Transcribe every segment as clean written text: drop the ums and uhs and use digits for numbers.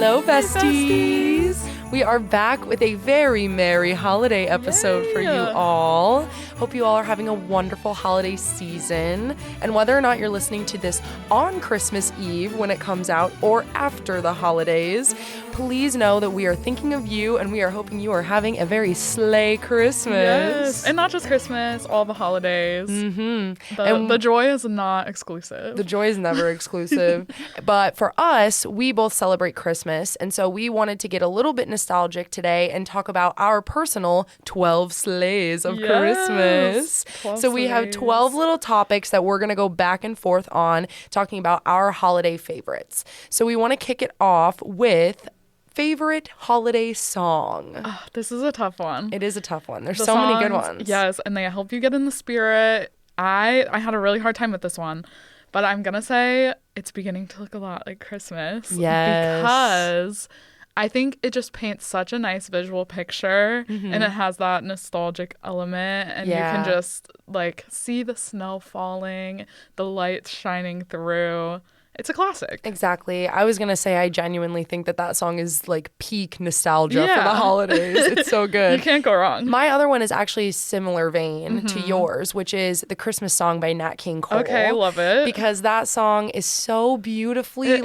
Hello, besties. We are back with a very merry holiday episode for you all. Hope you all are having a wonderful holiday season. And whether or not you're listening to this on Christmas Eve when it comes out or after the holidays, please know that we are thinking of you and we are hoping you are having a very slay Christmas. Yes, and not just Christmas, all the holidays. Mm-hmm. The joy is not exclusive. The joy is never exclusive. But for us, we both celebrate Christmas. And so we wanted to get a little bit nostalgic today and talk about our personal 12 sleighs of Christmas. So we have 12 little topics that we're going to go back and forth on, talking about our holiday favorites. So we want to kick it off with favorite holiday song. This is a tough one. It is a tough one. There's so many good ones. Yes, and they help you get in the spirit. I had a really hard time with this one, but I'm going to say it's beginning to look a lot like Christmas. Yes. Because I think it just paints such a nice visual picture, and it has that nostalgic element, and you can just like see the snow falling, the lights shining through. It's a classic. Exactly. I was going to say I genuinely think that song is like peak nostalgia for the holidays. It's so good. You can't go wrong. My other one is actually similar vein to yours, which is The Christmas Song by Nat King Cole. Okay, love it. Because that song is so beautifully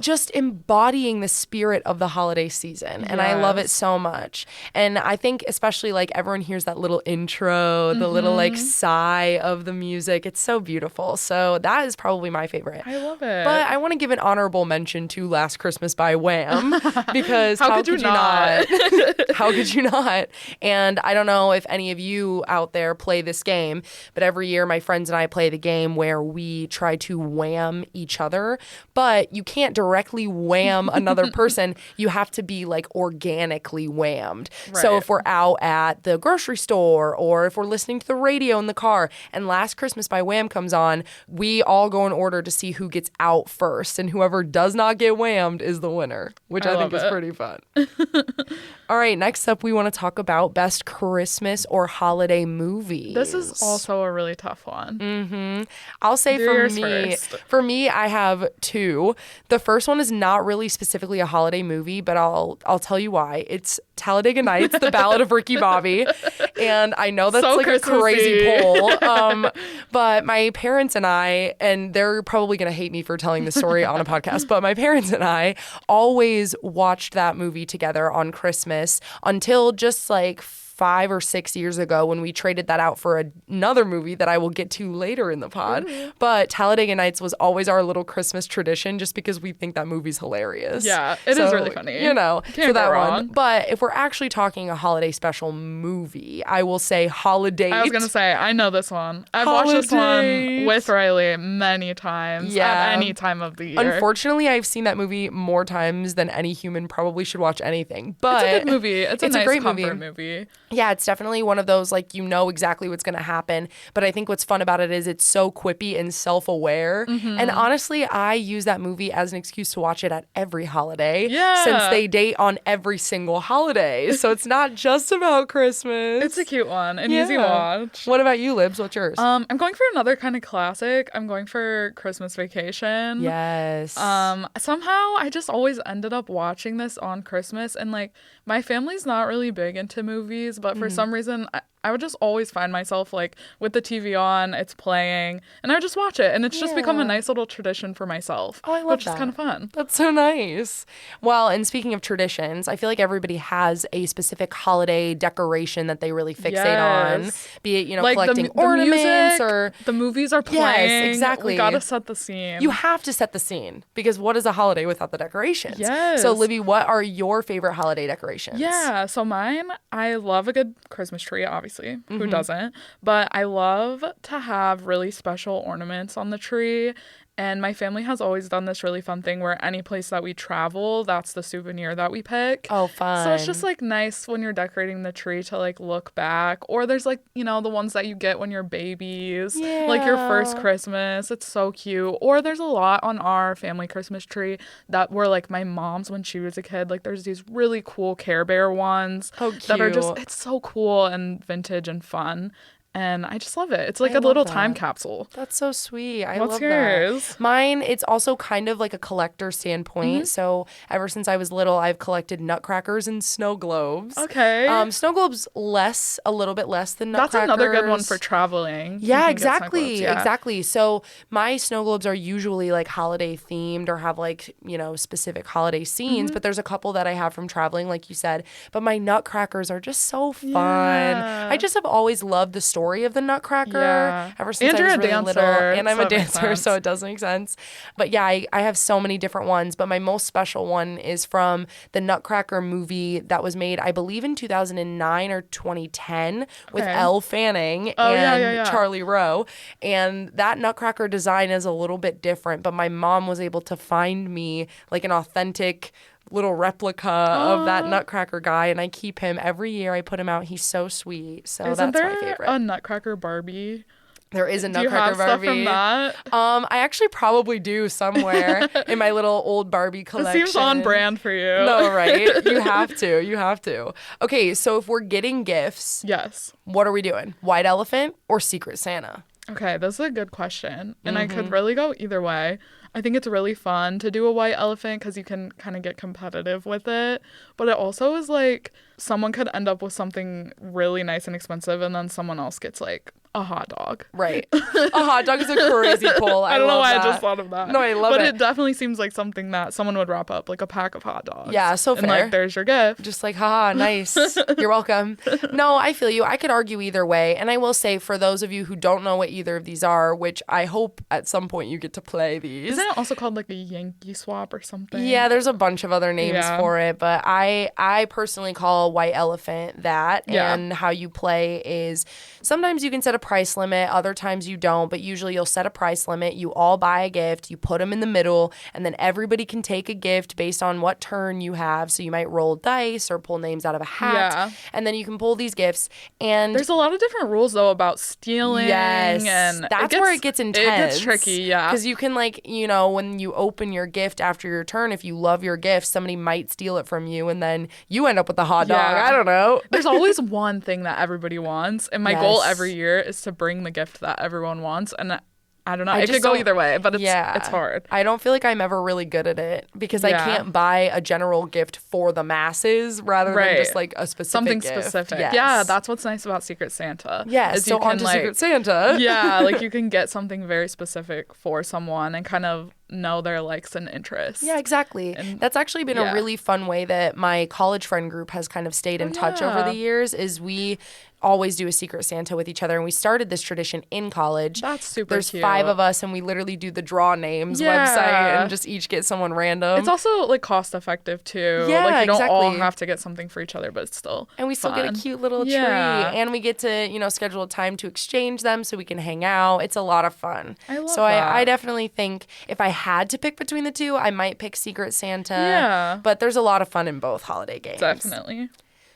just embodying the spirit of the holiday season. And I love it so much. And I think especially like everyone hears that little intro, the little like sigh of the music. It's so beautiful. So that is probably my favorite. I love it. But I want to give an honorable mention to Last Christmas by Wham because how could you not? How could you not? And I don't know if any of you out there play this game, but every year my friends and I play the game where we try to wham each other, but you can't directly wham another person. You have to be like organically whammed. Right. So if we're out at the grocery store or if we're listening to the radio in the car and Last Christmas by Wham comes on, we all go in order to see who gets out first, and whoever does not get whammed is the winner, which I think is pretty fun. All right, next up we want to talk about best Christmas or holiday movies. This is also a really tough one. I'll say first. For me, I have two. The first one is not really specifically a holiday movie, but I'll tell you why. It's Talladega Nights, The Ballad of Ricky Bobby, and I know that's so like Christmassy. a crazy poll, but my parents and I, and they're probably going to hate me for telling this story on a podcast, but my parents and I always watched that movie together on Christmas until just like 5 or 6 years ago when we traded that out for another movie that I will get to later in the pod. But Talladega Nights was always our little Christmas tradition just because we think that movie's hilarious. Yeah, it is really funny. You know, Can't so that go wrong. one. But if we're actually talking a holiday special movie, I will say Holiday. I was going to say, I know this one. I've watched this one with Riley many times at any time of the year. Unfortunately, I've seen that movie more times than any human probably should watch anything. But it's a good movie. It's a nice great comfort movie. Yeah, it's definitely one of those, like, you know exactly what's going to happen. But I think what's fun about it is it's so quippy and self-aware. And honestly, I use that movie as an excuse to watch it at every holiday. Yeah. Since they date on every single holiday. So it's not just about Christmas. It's a cute one. An easy watch. What about you, Libs? What's yours? I'm going for another kind of classic. I'm going for Christmas Vacation. Yes. Somehow I just always ended up watching this on Christmas, and like my family's not really big into movies, but for some reason I would just always find myself like with the TV on, it's playing, and I would just watch it, and it's just become a nice little tradition for myself. Oh, I love which that. is kind of fun. That's so nice. Well, and speaking of traditions, I feel like everybody has a specific holiday decoration that they really fixate on. Be it, you know, like collecting ornaments music, or the movies are playing. Yes, exactly. We gotta set the scene. You have to set the scene because what is a holiday without the decorations? Yes. So, Libby, what are your favorite holiday decorations? Yeah, so mine, I love a good Christmas tree, obviously. Who doesn't? But I love to have really special ornaments on the tree. And my family has always done this really fun thing where any place that we travel, that's the souvenir that we pick. Oh, fun. So it's just like nice when you're decorating the tree to like look back. Or there's like, you know, the ones that you get when you're babies. Yeah. Like your first Christmas. It's so cute. Or there's a lot on our family Christmas tree that were like my mom's when she was a kid. Like there's these really cool Care Bear ones. Oh, cute. That are just, it's so cool and vintage and fun. And I just love it. It's like I a love little that. time capsule. That's so sweet. I What's love yours? that. Mine, it's also kind of like a collector standpoint. So ever since I was little, I've collected nutcrackers and snow globes. Okay. Snow globes a little bit less than That's nutcrackers. another good one for traveling. You Yeah, can get snow globes, exactly. yeah. Exactly. So my snow globes are usually like holiday themed or have like, specific holiday scenes, but there's a couple that I have from traveling, like you said. But my nutcrackers are just so fun. Yeah. I just have always loved the story of the nutcracker ever since And I you're was a really dancer, little. And I'm so a it makes dancer, sense. so it does make sense. But yeah, I have so many different ones. But my most special one is from the Nutcracker movie that was made, I believe, in 2009 or 2010 with Okay. Elle Fanning Oh, and yeah. Charlie Rowe. And that Nutcracker design is a little bit different, but my mom was able to find me like an authentic little replica of that Nutcracker guy, and I keep him every year. I put him out. He's so sweet. So Isn't that's there my favorite. a Nutcracker Barbie? There is a Do you Nutcracker have stuff Barbie. from that? I actually probably do somewhere in my little old Barbie It collection. seems on brand for you. No, right? You have to. You have to. Okay, so if we're getting gifts, Yes. what are we doing? White Elephant or Secret Santa? Okay, this is a good question. And I could really go either way. I think it's really fun to do a white elephant because you can kind of get competitive with it. But it also is like someone could end up with something really nice and expensive and then someone else gets like a hot dog. Right. A hot dog is a crazy pull. I don't know love why that. I just thought of that. No, I love but it. But it definitely seems like something that someone would wrap up, like a pack of hot dogs. Yeah, so and fair. like, there's your gift. Just like, haha, nice. You're welcome. No, I feel you. I could argue either way. And I will say, for those of you who don't know what either of these are, which I hope at some point you get to play these. Isn't it also called like a Yankee swap or something? Yeah, there's a bunch of other names Yeah. for it, but I personally call White Elephant that. Yeah. And how you play is sometimes you can set a price limit, other times you don't, but usually you'll set a price limit. You all buy a gift, you put them in the middle, and then everybody can take a gift based on what turn you have. So you might roll dice or pull names out of a hat, Yeah. and then you can pull these gifts. And There's a lot of different rules though about stealing. yes, and that's where it gets intense. It gets tricky, yeah. Because you can when you open your gift after your turn, if you love your gift, somebody might steal it from you, and then you end up with a hot dog. Yeah. I don't know. There's always one thing that everybody wants, and my goal Yes. every year is to bring the gift that everyone wants. And I don't know. I It just could go don't- either way, but it's Yeah. it's hard. I don't feel like I'm ever really good at it because I Yeah. can't buy a general gift for the masses rather than Right. just like a specific Something gift. specific. Yes. Yeah, that's what's nice about Secret Santa. Yes, is so you can, on to like, Secret Santa. Yeah, like you can get something very specific for someone and kind of know their likes and interests. Yeah, exactly. That's actually been a yeah. really fun way that my college friend group has kind of stayed in touch over yeah. the years is we always do a Secret Santa with each other, and we started this tradition in college. That's super There's cute. 5 of us, and we literally do the draw names Yeah. website and just each get someone random. It's also like cost effective too. Yeah, like you don't all exactly. have to get something for each other, but it's still and we still get fun. a cute little Yeah. tree, and we get to schedule a time to exchange them so we can hang out. It's a lot of fun. I love so that. I definitely think if I had to pick between the two, I might pick Secret Santa. Yeah. But there's a lot of fun in both holiday games. Definitely.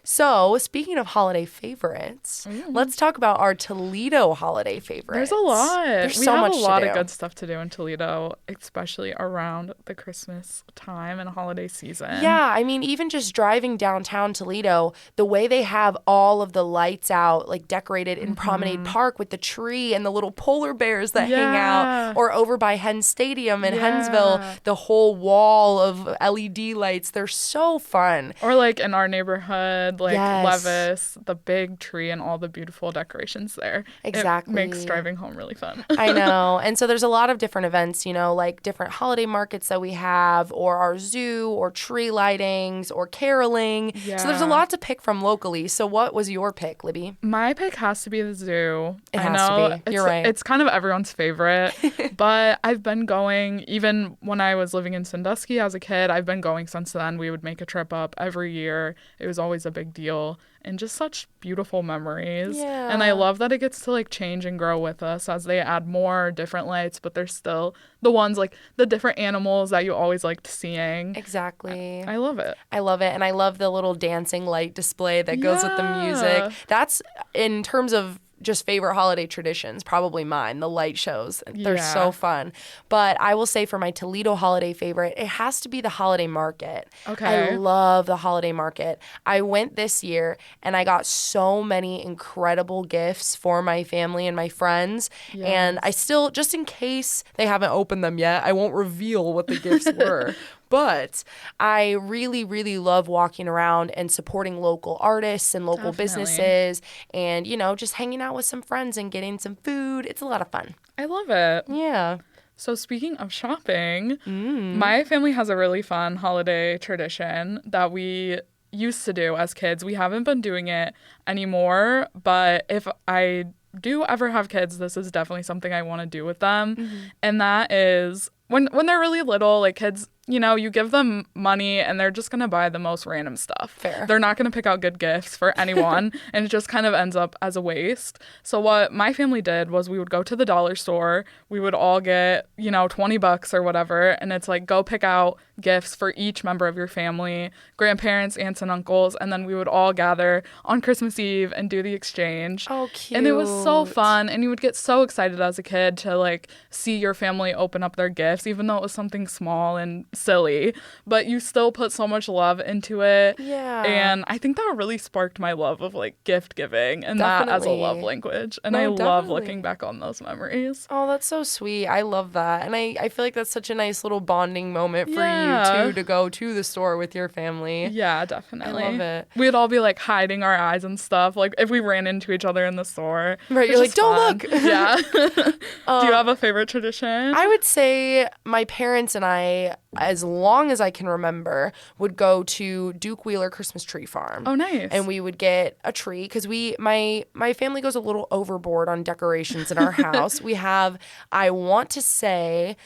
So, speaking of holiday favorites, let's talk about our Toledo holiday favorites. There's a lot. There's we so have much a lot to of do. good stuff to do in Toledo, especially around the Christmas time and holiday season. Yeah, I mean, even just driving downtown Toledo, the way they have all of the lights out, like decorated in Promenade Park with the tree and the little polar bears that hang Yeah. out, or over by Hens Stadium in Yeah. Hensville, the whole wall of LED lights. They're so fun. Or like in our neighborhood, like Yes. Levis, the big tree and all the beautiful decorations there. Exactly. It makes driving home really fun. I know. And so there's a lot of different events, like different holiday markets that we have, or our zoo, or tree lightings, or caroling. So there's a Yeah. lot to pick from locally. So what was your pick, Libby? My pick has to be the zoo. It I has to know be. You're right. It's kind of everyone's favorite, but I've been going even when I was living in Sandusky as a kid. I've been going since then. We would make a trip up every year. It was always a big deal and just such beautiful memories. Yeah. And I love that it gets to like change and grow with us as they add more different lights, but there's still the ones like the different animals that you always liked seeing. Exactly. I love it. I love it. And I love the little dancing light display that goes with the music. Yeah. That's in terms of just favorite holiday traditions, probably mine, the light shows. They're Yeah. so fun. But I will say for my Toledo holiday favorite, it has to be the holiday market. Okay. I love the holiday market. I went this year and I got so many incredible gifts for my family and my friends. And I still, just in case they haven't opened them yet, I won't reveal what the gifts were. But I really, really love walking around and supporting local artists and local businesses and, just hanging out with some friends and getting some food. It's a lot of fun. I love it. Yeah. So speaking of shopping, my family has a really fun holiday tradition that we used to do as kids. We haven't been doing it anymore, but if I do ever have kids, this is definitely something I want to do with them. And that is when they're really little, like kids, you give them money and they're just going to buy the most random stuff. Fair. They're not going to pick out good gifts for anyone and it just kind of ends up as a waste. So what my family did was we would go to the dollar store. We would all get, $20 or whatever. And it's like, go pick out gifts for each member of your family, grandparents, aunts, and uncles. And then we would all gather on Christmas Eve and do the exchange. Oh, cute. And it was so fun. And you would get so excited as a kid to like see your family open up their gifts, even though it was something small and silly, but you still put so much love into it. Yeah. And I think that really sparked my love of like gift giving and that as a love language. And I love looking back on those memories. Oh, that's so sweet. I love that. And I feel like that's such a nice little bonding moment for you too, to go to the store with your family. Yeah, definitely. I love it. We'd all be like hiding our eyes and stuff. Like if we ran into each other in the store. Right. You're like, don't look. Yeah. Do you have a favorite tradition? I would say my parents and I, as long as I can remember, would go to Duke Wheeler Christmas Tree Farm. Oh, nice. And we would get a tree because my family goes a little overboard on decorations in our house. We have, I want to say,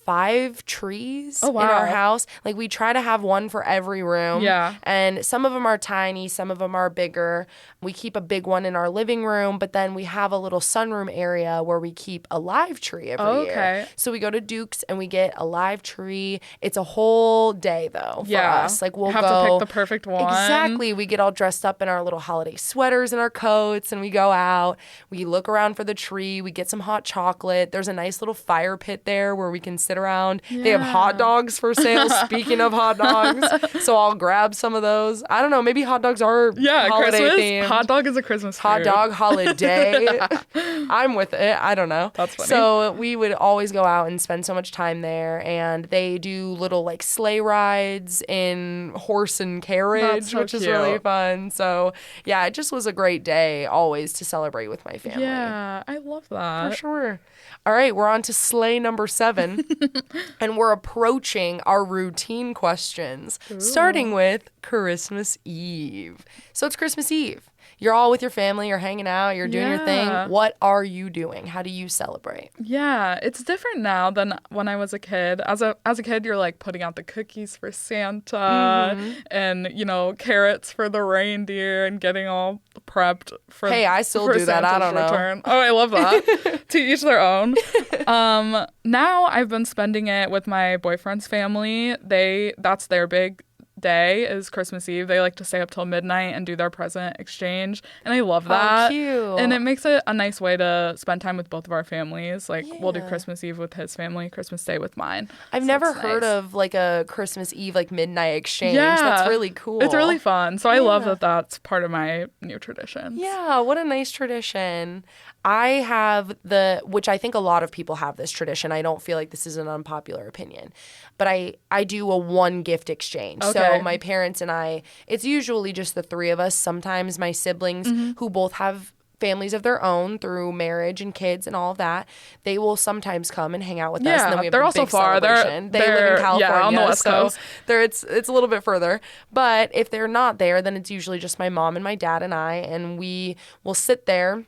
5 trees in our house. Like we try to have one for every room. Yeah. And some of them are tiny, some of them are bigger. We keep a big one in our living room, but then we have a little sunroom area where we keep a live tree every year. So we go to Duke's and we get a live tree. It's a whole day though for us. Like we'll have go to pick the perfect one. Exactly. We get all dressed up in our little holiday sweaters and our coats and we go out. We look around for the tree. We get some hot chocolate. There's a nice little fire pit there where we can sit around. They have hot dogs for sale. Speaking of hot dogs, so I'll grab some of those. I don't know. Maybe hot dogs are holiday Christmas themed. Hot dog is a Christmas food. Hot dog holiday. I'm with it. I don't know. That's funny. So we would always go out and spend so much time there, and they do little like sleigh rides in horse and carriage, which is really fun. So yeah, it just was a great day always to celebrate with my family. Yeah, I love that. For sure. All right, we're on to sleigh number 7, and we're approaching our routine questions, starting with Christmas Eve. So it's Christmas Eve. You're all with your family, you're hanging out, you're doing your thing. What are you doing? How do you celebrate? Yeah, it's different now than when I was a kid. As a kid, you're like putting out the cookies for Santa and, carrots for the reindeer and getting all prepped for Hey, I still do that. I don't know. Oh, I love that. To each their own. Now I've been spending it with my boyfriend's family. That's their big day is Christmas Eve. They like to stay up till midnight and do their present exchange, and I love that. Oh, cute. And it makes it a nice way to spend time with both of our families. Like we'll do Christmas Eve with his family, Christmas Day with mine. I've never heard of like a Christmas Eve like midnight exchange. Yeah, that's really cool. It's really fun. So I love that that's part of my new traditions. Yeah, what a nice tradition. I have which I think a lot of people have this tradition. I don't feel like this is an unpopular opinion, but I do a one gift exchange. Okay. So my parents and I, it's usually just the 3 of us. Sometimes my siblings who both have families of their own through marriage and kids and all of that, they will sometimes come and hang out with us. And then we have they're a also big far. celebration. They live in California, on the West Coast. It's a little bit further. But if they're not there, then it's usually just my mom and my dad and I, and we will sit there.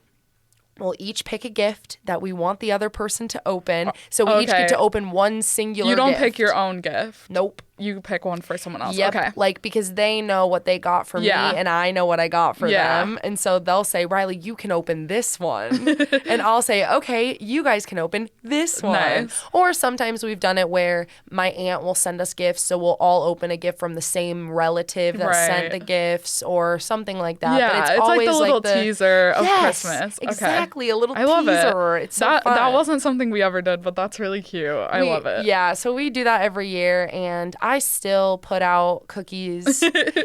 We'll each pick a gift that we want the other person to open. So we each get to open one singular gift. You don't pick your own gift. Nope. you pick one for someone else. Yep. Okay. Like, because they know what they got for me and I know what I got for them. And so they'll say, Riley, you can open this one. And I'll say, okay, you guys can open this one. Nice. Or sometimes we've done it where my aunt will send us gifts. So we'll all open a gift from the same relative that sent the gifts or something like that. Yeah, but it's like always the little teaser of Christmas. Exactly. A little I love teaser. It. It's so fun. That wasn't something we ever did, but that's really cute. I love it. Yeah, so we do that every year, and I still put out cookies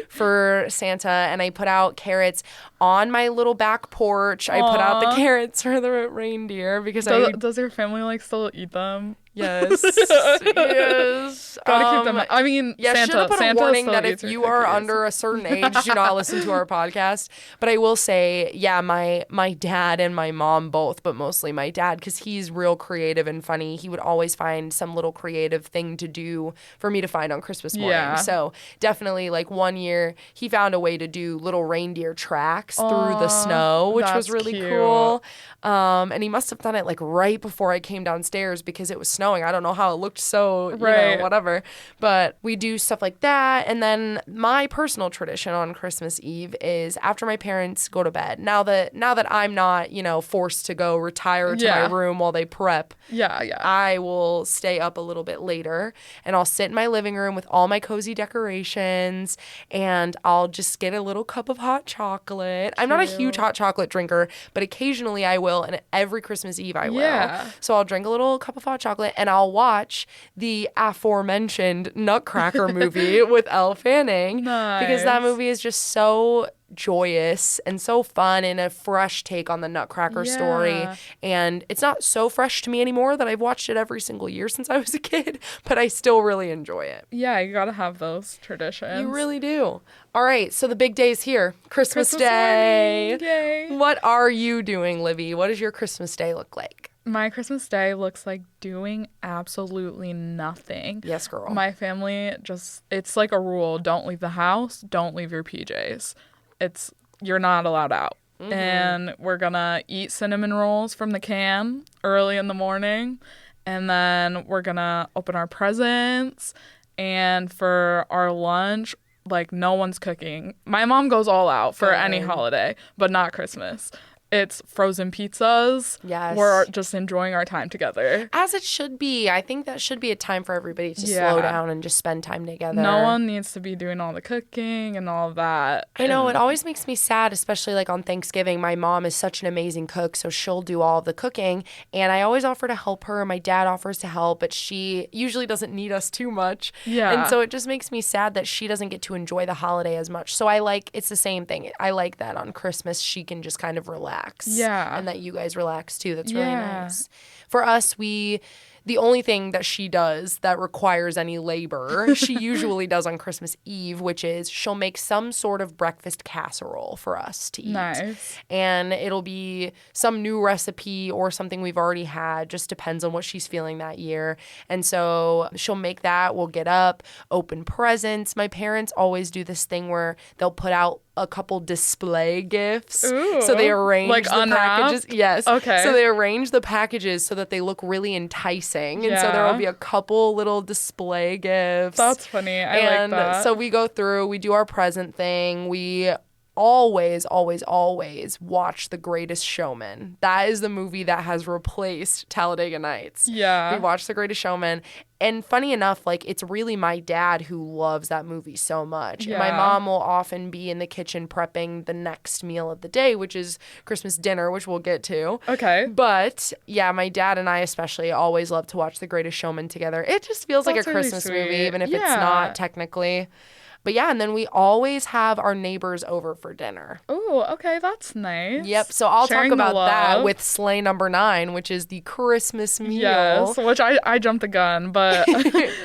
for Santa, and I put out carrots on my little back porch. I put out the carrots for the reindeer because does your family like still eat them? Yes. Yes. Gotta keep them. I mean, yeah, Santa. Should have put Santa a warning that eats if you your are cookies. under a certain age, do not listen to our podcast. But I will say, yeah, my dad and my mom both, but mostly my dad, because he's real creative and funny. He would always find some little creative thing to do for me to find on Christmas morning. Yeah. So definitely, like one year, he found a way to do little reindeer tracks through the snow, which was really cute. cool. And he must have done it like right before I came downstairs because it was snowing. I don't know how it looked so, you know, whatever. But we do stuff like that. And then my personal tradition on Christmas Eve is after my parents go to bed. Now that I'm not, you know, forced to go retire to my room while they prep. I will stay up a little bit later and I'll sit in my living room with all my cozy decorations and I'll just get a little cup of hot chocolate. I'm not a huge hot chocolate drinker, but occasionally I will, and every Christmas Eve I will. Yeah. So I'll drink a little cup of hot chocolate and I'll watch the aforementioned Nutcracker movie with Elle Fanning. Because that movie is just so joyous and so fun and a fresh take on the Nutcracker story. And it's not so fresh to me anymore that I've watched it every single year since I was a kid, but I still really enjoy it. Yeah, you gotta have those traditions. You really do. All right, so the big day's here. Christmas Day. Morning. Yay. What are you doing, Libby? What does your Christmas Day look like? My Christmas Day looks like doing absolutely nothing. Yes, girl. My family it's like a rule. Don't leave the house. Don't leave your PJs. You're not allowed out. Mm-hmm. And we're gonna eat cinnamon rolls from the can early in the morning. And then we're gonna open our presents. And for our lunch, like no one's cooking. My mom goes all out for any holiday, but not Christmas. It's frozen pizzas. Yes. We're just enjoying our time together. As it should be. I think that should be a time for everybody to slow down and just spend time together. No one needs to be doing all the cooking and all of that. I know. It always makes me sad, especially like on Thanksgiving. My mom is such an amazing cook, so she'll do all of the cooking. And I always offer to help her. My dad offers to help, but she usually doesn't need us too much. Yeah. And so it just makes me sad that she doesn't get to enjoy the holiday as much. So it's the same thing. I like that on Christmas she can just kind of relax. Yeah. And that you guys relax too. That's really nice. For us, the only thing that she does that requires any labor, she usually does on Christmas Eve, which is she'll make some sort of breakfast casserole for us to eat. Nice. And it'll be some new recipe or something we've already had, just depends on what she's feeling that year. And so she'll make that. We'll get up, open presents. My parents always do this thing where they'll put out a couple display gifts. Ooh. So they arrange like the unwrapped? packages. Yes. Okay. So they arrange the packages so that they look really enticing. And so there will be a couple little display gifts. That's funny. I like that. So we go through, we do our present thing. We always, always, always watch The Greatest Showman. That is the movie that has replaced Talladega Nights. Yeah. We watch The Greatest Showman. And funny enough, like, it's really my dad who loves that movie so much. Yeah. And my mom will often be in the kitchen prepping the next meal of the day, which is Christmas dinner, which we'll get to. Okay. But, yeah, my dad and I especially always love to watch The Greatest Showman together. It just feels like a really Christmas sweet. movie, even if it's not technically. But yeah, and then we always have our neighbors over for dinner. Oh, okay, that's nice. Yep, so I'll Sharing talk the about that love. with sleigh number 9, which is the Christmas meal. Yes, which I jumped the gun, but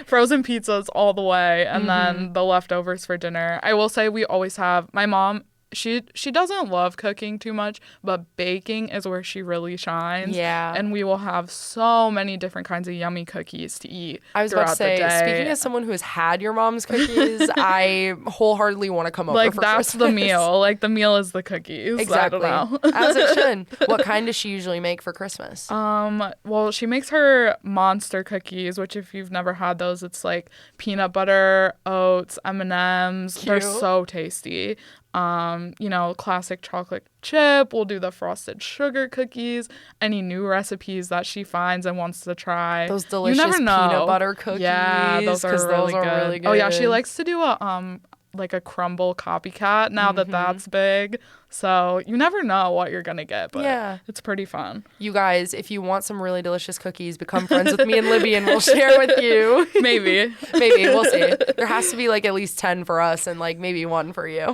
frozen pizzas all the way, and then the leftovers for dinner. I will say we always have, my mom, she doesn't love cooking too much, but baking is where she really shines. Yeah. And we will have so many different kinds of yummy cookies to eat. I was about to say, speaking as someone who has had your mom's cookies, I wholeheartedly want to come over for that's Christmas. the meal. Like, the meal is the cookies. Exactly. I don't know. As it should. What kind does she usually make for Christmas? Well, she makes her monster cookies, which if you've never had those, it's like peanut butter, oats, M&Ms. They're so tasty. Classic chocolate chip. We'll do the frosted sugar cookies. Any new recipes that she finds and wants to try. Those delicious peanut butter cookies. Yeah, those are really good. Oh yeah, she likes to do a crumble copycat now that that's big. So you never know what you're going to get, but it's pretty fun. You guys, if you want some really delicious cookies, become friends with me and Libby and we'll share with you. Maybe. We'll see. There has to be like at least 10 for us and like maybe 1 for you.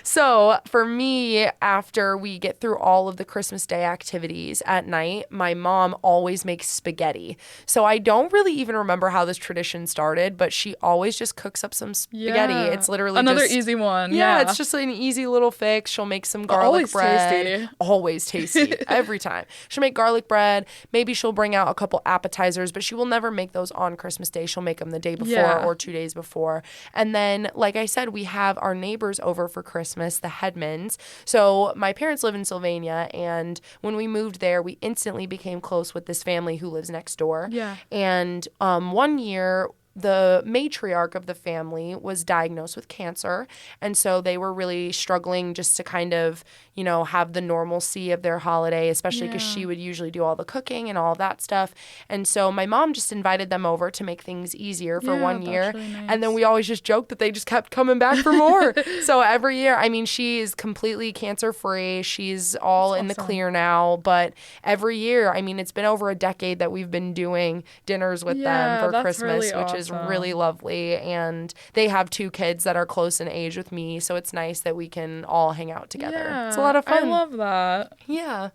So for me, after we get through all of the Christmas Day activities at night, my mom always makes spaghetti. So I don't really even remember how this tradition started, but she always just cooks up some spaghetti. Yeah. It's literally another easy one. Yeah, it's just an easy little fix. She'll make some garlic bread. Tasty. Always tasty. Every time. She'll make garlic bread. Maybe she'll bring out a couple appetizers, but she will never make those on Christmas Day. She'll make them the day before or 2 days before. And then, like I said, we have our neighbors over for Christmas, the Hedmans. So my parents live in Sylvania, and when we moved there, we instantly became close with this family who lives next door. Yeah. And one year, the matriarch of the family was diagnosed with cancer, and so they were really struggling just to kind of, have the normalcy of their holiday, especially because she would usually do all the cooking and all of that stuff. And so my mom just invited them over to make things easier for 1 year. Really nice. And then we always just joked that they just kept coming back for more. So every year, she is completely cancer-free. She's all in the clear now. But every year, it's been over a decade that we've been doing dinners with them for Christmas, really which is really lovely. And they have 2 kids that are close in age with me, so it's nice that we can all hang out together. Yeah, it's a lot of fun. I love that. Yeah.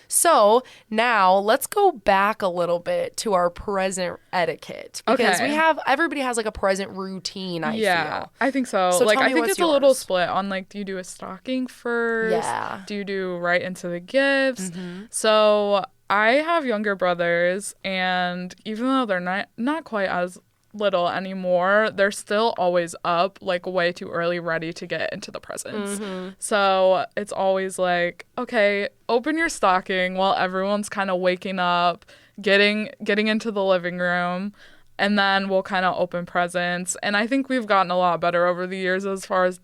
So now let's go back a little bit to our present etiquette, because everybody has like a present routine. I feel. I think so. So I think it's a little split on do you do a stocking first? Yeah. Do you do right into the gifts? So I have younger brothers, and even though they're not quite as little anymore, they're still always up way too early, ready to get into the presents. So it's always okay, open your stocking while everyone's kind of waking up, getting into the living room, and then we'll kind of open presents. And I think we've gotten a lot better over the years as far as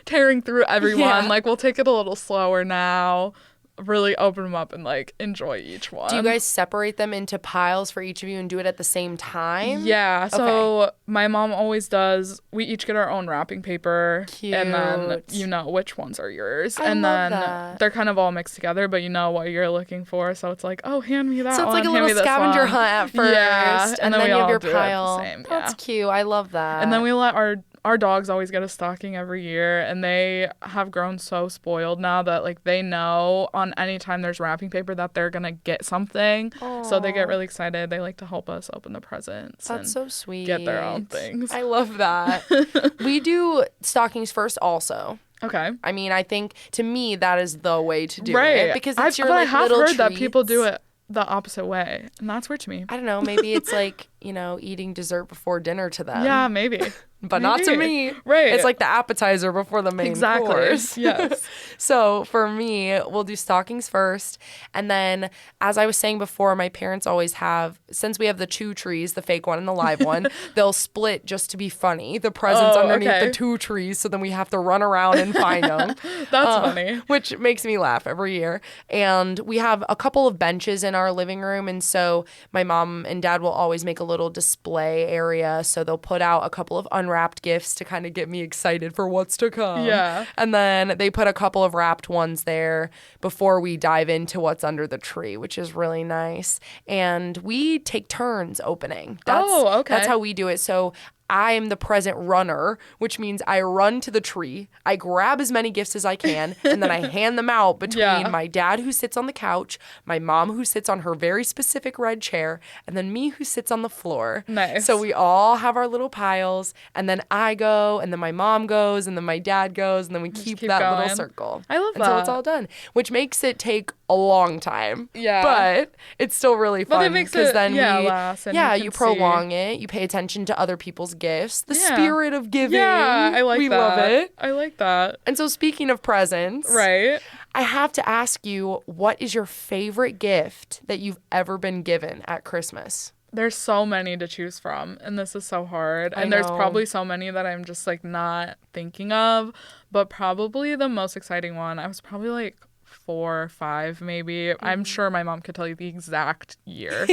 tearing through everyone. We'll take it a little slower now, really open them up and enjoy each one. Do you guys separate them into piles for each of you and do it at the same time? Yeah. So my mom always does. We each get our own wrapping paper. Cute. And then you know which ones are yours. I and love then that. They're kind of all mixed together, but you know what you're looking for. So it's oh, hand me that one. So it's like a little scavenger hunt at first. Yeah. And then we you have all your do pile. It the same. That's cute. I love that. And then we let our dogs always get a stocking every year, and they have grown so spoiled now that they know on any time there's wrapping paper that they're gonna get something. Aww. So they get really excited. They like to help us open the presents. That's so sweet. Get their own things. I love that. We do stockings first also. Okay. I think to me that is the way to do it, because it's your I have little heard treats. that people do it the opposite way, and that's weird to me. I don't know, maybe it's eating dessert before dinner to them. Yeah, maybe. But not to me. Right. It's like the appetizer before the main course. Yes. So for me, we'll do stockings first. And then, as I was saying before, my parents always have, since we have the 2 trees, the fake one and the live one, they'll split just to be funny, the presents underneath the 2 trees. So then we have to run around and find them. That's funny. Which makes me laugh every year. And we have a couple of benches in our living room. And so my mom and dad will always make a little display area. So they'll put out a couple of unwrapped gifts to kind of get me excited for what's to come. Yeah. And then they put a couple of wrapped ones there before we dive into what's under the tree, which is really nice. And we take turns opening. That's how we do it. So I am the present runner, which means I run to the tree, I grab as many gifts as I can, and then I hand them out between my dad who sits on the couch, my mom who sits on her very specific red chair, and then me who sits on the floor. Nice. So we all have our little piles, and then I go, and then my mom goes, and then my dad goes, and then we keep that going. little circle. I love that. Until it's all done, which makes it take a long time. Yeah. But it's still really fun. But it makes it, then last. And you prolong it. You pay attention to other people's gifts. The spirit of giving. Yeah, I like we that. love it. I like that. And so speaking of presents. Right. I have to ask you, what is your favorite gift that you've ever been given at Christmas? There's so many to choose from, and this is so hard. I And there's know. probably so many that I'm just like not thinking of, but probably the most exciting one, I was probably like 4 or 5 maybe. I'm sure my mom could tell you the exact year.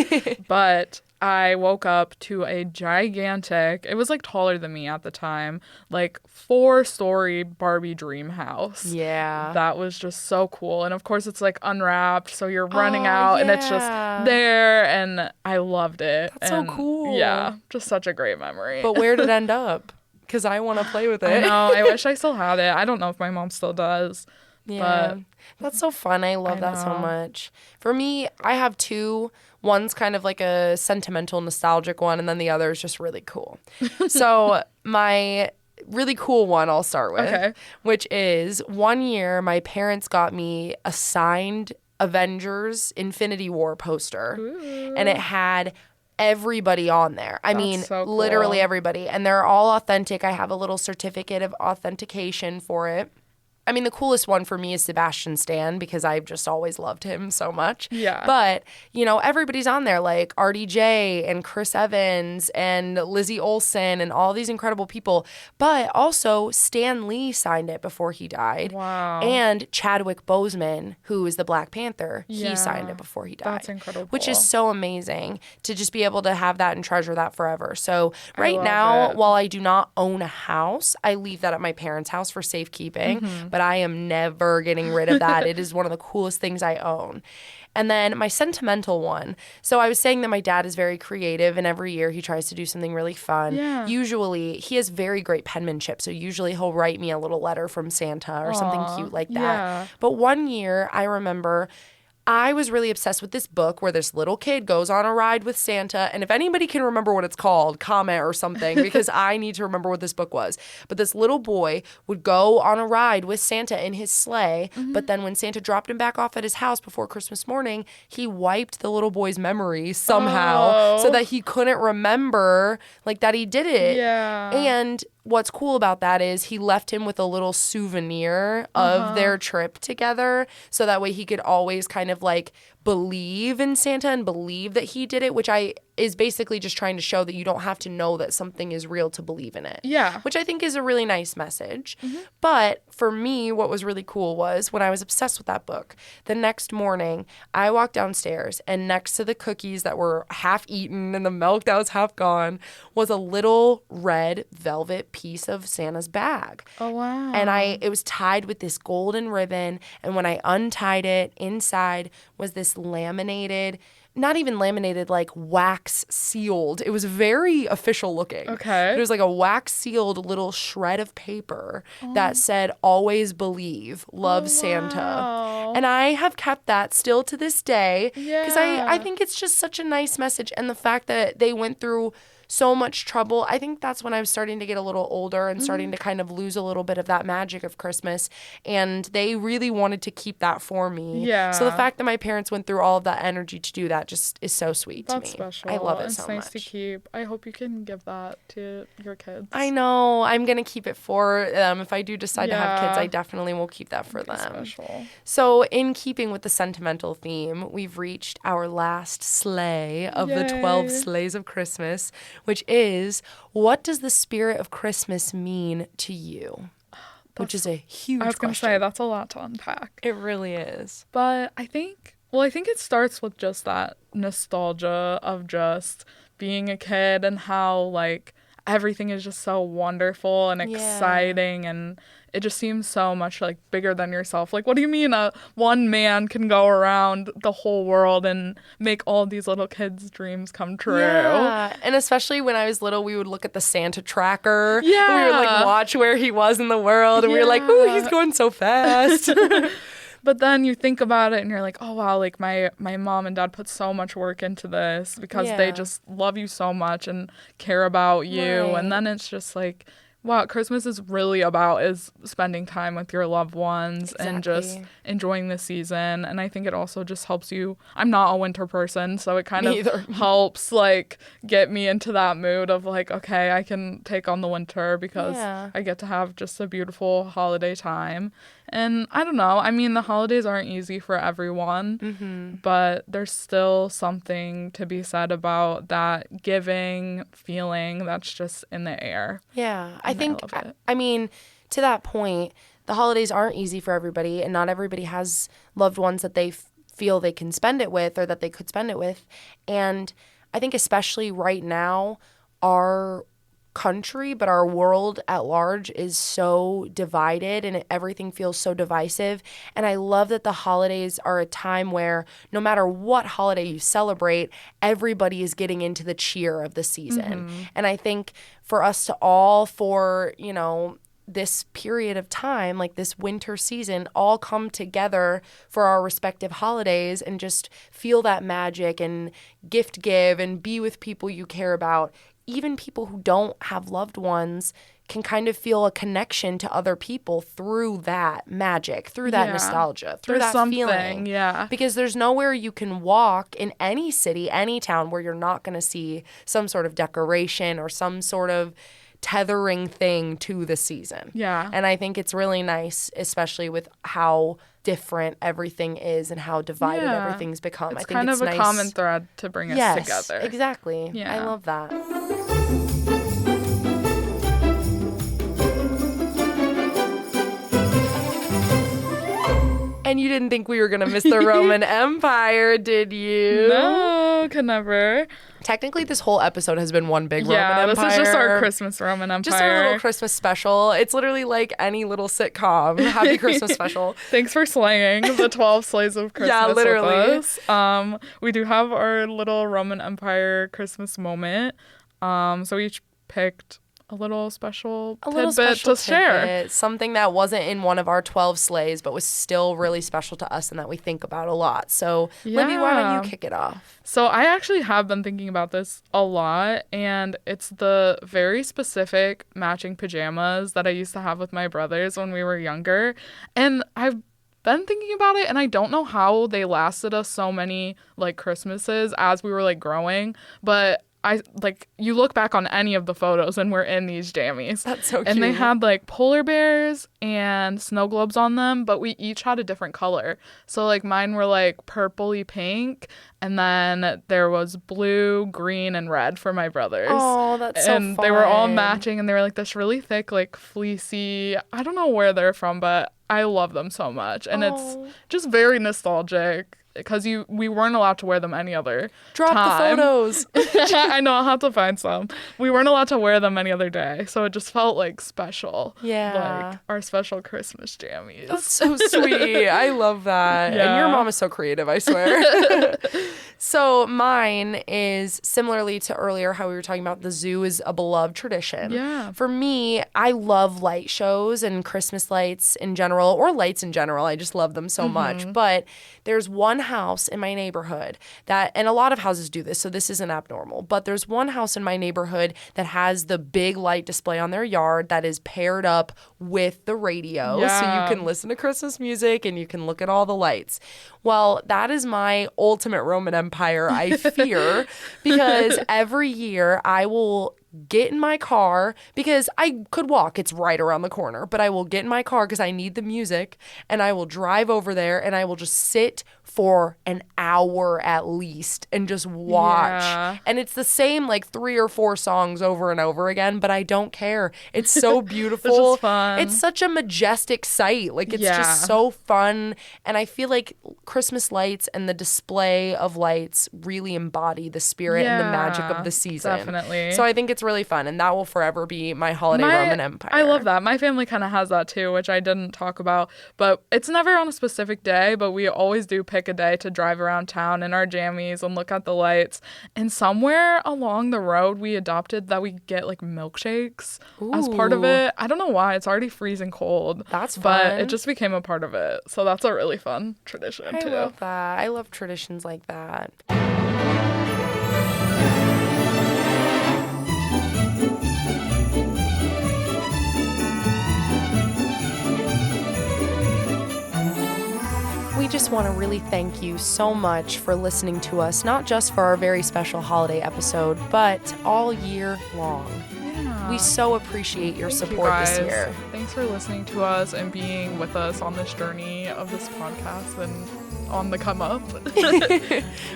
But I woke up to a gigantic, it was like taller than me at the time, like 4-story Barbie dream house. Yeah. That was just so cool. And of course it's like unwrapped, so you're running out and it's just there, and I loved it. That's and so cool. Yeah, just such a great memory. But where did it end up? Because I want to play with it. I know. I wish I still had it. I don't know if my mom still does. Yeah, But that's so fun. I love that so know. much. For me, I have 2. One's kind of like a sentimental, nostalgic one, and then the other is just really cool. So my really cool one I'll start with, Okay. which is one year my parents got me a signed Avengers Infinity War poster, and it had everybody on there. I mean, so cool. literally everybody. And they're all authentic. I have a little certificate of authentication for it. I mean, the coolest one for me is Sebastian Stan because I've just always loved him so much. Yeah. But, everybody's on there like RDJ and Chris Evans and Lizzie Olsen and all these incredible people. But also Stan Lee signed it before he died. Wow. And Chadwick Boseman, who is the Black Panther, Yeah. he signed it before he died. That's incredible. Which is so amazing to just be able to have that and treasure that forever. So right love now, it. while I do not own a house, I leave that at my parents' house for safekeeping. Mm-hmm. But I am never getting rid of that. It is one of the coolest things I own. And then my sentimental one. So I was saying that my dad is very creative, and every year he tries to do something really fun. Yeah. Usually he has very great penmanship. So usually he'll write me a little letter from Santa or something cute like that. Yeah. But one year I remember I was really obsessed with this book where this little kid goes on a ride with Santa. And if anybody can remember what it's called, comment or something, because I need to remember what this book was. But this little boy would go on a ride with Santa in his sleigh. But then when Santa dropped him back off at his house before Christmas morning, he wiped the little boy's memory somehow so that he couldn't remember like that he did it. Yeah. And what's cool about that is he left him with a little souvenir of their trip together, so that way he could always kind of like believe in Santa and believe that he did it, which is basically just trying to show that you don't have to know that something is real to believe in it. Yeah. Which I think is a really nice message. But for me, what was really cool was when I was obsessed with that book, the next morning I walked downstairs, and next to the cookies that were half eaten and the milk that was half gone was a little red velvet piece of Santa's bag. Oh, wow. And it was tied with this golden ribbon. And when I untied it, inside was this laminated, not even laminated, like wax sealed. It was very official looking. Okay. It was like a wax sealed little shred of paper that said, "Always believe, love Santa." wow. And I have kept that still to this day because Yeah. I think it's just such a nice message. And the fact that they went through so much trouble, I think that's when I was starting to get a little older and starting to kind of lose a little bit of that magic of Christmas. And they really wanted to keep that for me. Yeah. So the fact that my parents went through all of that energy to do that just is so sweet to me. That's special. I love it It's so nice much. to keep. I hope you can give that to your kids. I know. I'm going to keep it for them. If I do decide to have kids, Yeah. I definitely will keep that for them. Special. So in keeping with the sentimental theme, we've reached our last sleigh of the 12 Yay. sleighs of Christmas, which is, what does the spirit of Christmas mean to you? Which is a huge I was going to question. say, that's a lot to unpack. It really is. But I think it starts with just that nostalgia of just being a kid and how, like, everything is just so wonderful and Yeah. exciting, and it just seems so much like bigger than yourself. Like, what do you mean one man can go around the whole world and make all these little kids' dreams come true? Yeah, and especially when I was little, we would look at the Santa tracker. Yeah. And we would like watch where he was in the world, and we were like, ooh, he's going so fast. But then you think about it and you're like, oh, wow, like my mom and dad put so much work into this because they just love you so much and care about you. Right. And then it's just like, what Christmas is really about is spending time with your loved ones and just enjoying the season. And I think it also just helps you. I'm not a winter person, so it kind of helps like get me into that mood of like, okay, I can take on the winter because I get to have just a beautiful holiday time. And I don't know. I mean, the holidays aren't easy for everyone, but there's still something to be said about that giving feeling that's just in the air. Yeah, I mean, to that point, the holidays aren't easy for everybody, and not everybody has loved ones that they feel they can spend it with or that they could spend it with. And I think especially right now, our country, but our world at large is so divided and everything feels so divisive. And I love that the holidays are a time where no matter what holiday you celebrate, everybody is getting into the cheer of the season. And I think for us to all, for, you know, this period of time, like this winter season, all come together for our respective holidays and just feel that magic and gift give and be with people you care about. Even people who don't have loved ones can kind of feel a connection to other people through that magic, through that nostalgia, through that feeling. Yeah. Because there's nowhere you can walk in any city, any town where you're not going to see some sort of decoration or some sort of tethering thing to the season. Yeah. And I think it's really nice, especially with how different everything is and how divided everything's become. It's I think kind it's of a nice. common thread to bring us together. Exactly. Yeah. I love that. And you didn't think we were going to miss the Roman Empire, did you? No, could never. Technically, this whole episode has been one big Roman Empire. Yeah, this is just our Christmas Roman Empire. Just our little Christmas special. It's literally like any little sitcom. Happy Christmas special. Thanks for slaying the 12 slays of Christmas literally. with us. We do have our little Roman Empire Christmas moment. So we each picked a little special tidbit to share. Something that wasn't in one of our 12 slays, but was still really special to us and that we think about a lot. So, Libby, why don't you kick it off? So I actually have been thinking about this a lot, and it's the very specific matching pajamas that I used to have with my brothers when we were younger. And I've been thinking about it, and I don't know how they lasted us so many like Christmases as we were like growing, but you look back on any of the photos and we're in these jammies. That's so cute. And they had like polar bears and snow globes on them, but we each had a different color. So like mine were like purpley pink, and then there was blue, green, and red for my brothers. Oh, that's so fun. And they were all matching, and they were like this really thick, like fleecy. I don't know where they're from, but I love them so much. And it's just very nostalgic. Because we weren't allowed to wear them any other time. The photos. I know, I'll have to find some. We weren't allowed to wear them any other day, so it just felt like special. Yeah. Like our special Christmas jammies. That's so sweet. I love that. Yeah. And your mom is so creative, I swear. So mine is similarly to earlier how we were talking about the zoo is a beloved tradition. Yeah. For me, I love light shows and Christmas lights in general, or lights in general. I just love them so much. But there's one house in my neighborhood that, and a lot of houses do this, so this isn't abnormal, but there's one house in my neighborhood that has the big light display on their yard that is paired up with the radio. Yeah. So you can listen to Christmas music and you can look at all the lights. Well, that is my ultimate Roman Empire, I fear, because every year I will get in my car, because I could walk, it's right around the corner, but I will get in my car because I need the music, and I will drive over there and I will just sit for an hour at least and just watch. Yeah. And it's the same like 3 or 4 songs over and over again, but I don't care. It's so beautiful. It's just fun. It's such a majestic sight. Like it's just so fun. And I feel like Christmas lights and the display of lights really embody the spirit and the magic of the season. Definitely. So I think it's really fun, and that will forever be my holiday Roman Empire. I love that. My family kind of has that too, which I didn't talk about. But it's never on a specific day, but we always do pick a day to drive around town in our jammies and look at the lights. And somewhere along the road, we adopted that we get like milkshakes as part of it. I don't know why. It's already freezing cold. That's fun. But it just became a part of it. So that's a really fun tradition too. I love that. I love traditions like that. We just want to really thank you so much for listening to us, not just for our very special holiday episode, but all year long. Yeah. We so appreciate your support this year. Thanks for listening to us and being with us on this journey of this podcast and on the come up.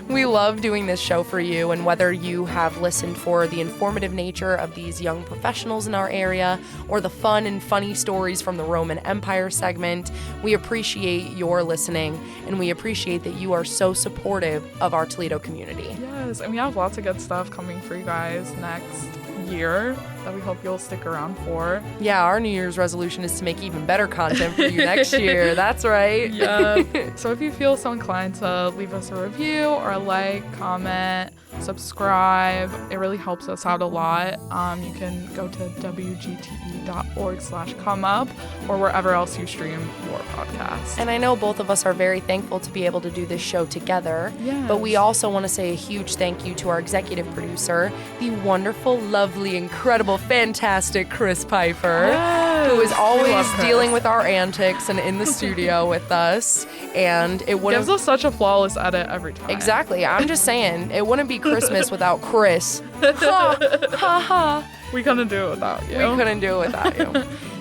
We love doing this show for you, and whether you have listened for the informative nature of these young professionals in our area or the fun and funny stories from the Roman Empire segment, we appreciate your listening, and we appreciate that you are so supportive of our Toledo community. Yes, and we have lots of good stuff coming for you guys next year that we hope you'll stick around for. Yeah, our New Year's resolution is to make even better content for you next year. That's right. Yeah. So if you feel so inclined to leave us a review or a like, comment, subscribe, it really helps us out a lot. You can go to wgte.org/comeup or wherever else you stream your podcast. And I know both of us are very thankful to be able to do this show together. Yes. But we also want to say a huge thank you to our executive producer, the wonderful, lovely, incredible, fantastic Chris Pfeiffer, yes, who is always dealing with our antics and in the studio with us. And it wouldn't gives us such a flawless edit every time. Exactly. I'm just saying, it wouldn't be Christmas without Chris. Ha ha ha. We couldn't do it without you. We couldn't do it without you.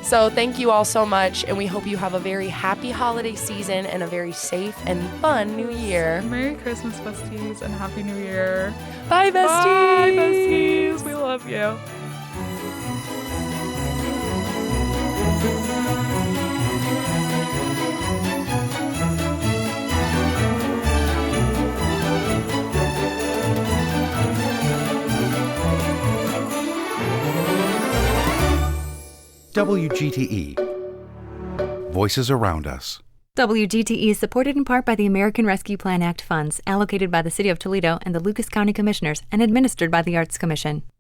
So thank you all so much, and we hope you have a very happy holiday season and a very safe and fun new year. Merry Christmas, besties, and Happy New Year. Bye, besties. Bye, besties. We love you. WGTE. Voices around us. WGTE is supported in part by the American Rescue Plan Act funds allocated by the City of Toledo and the Lucas County Commissioners and administered by the Arts Commission.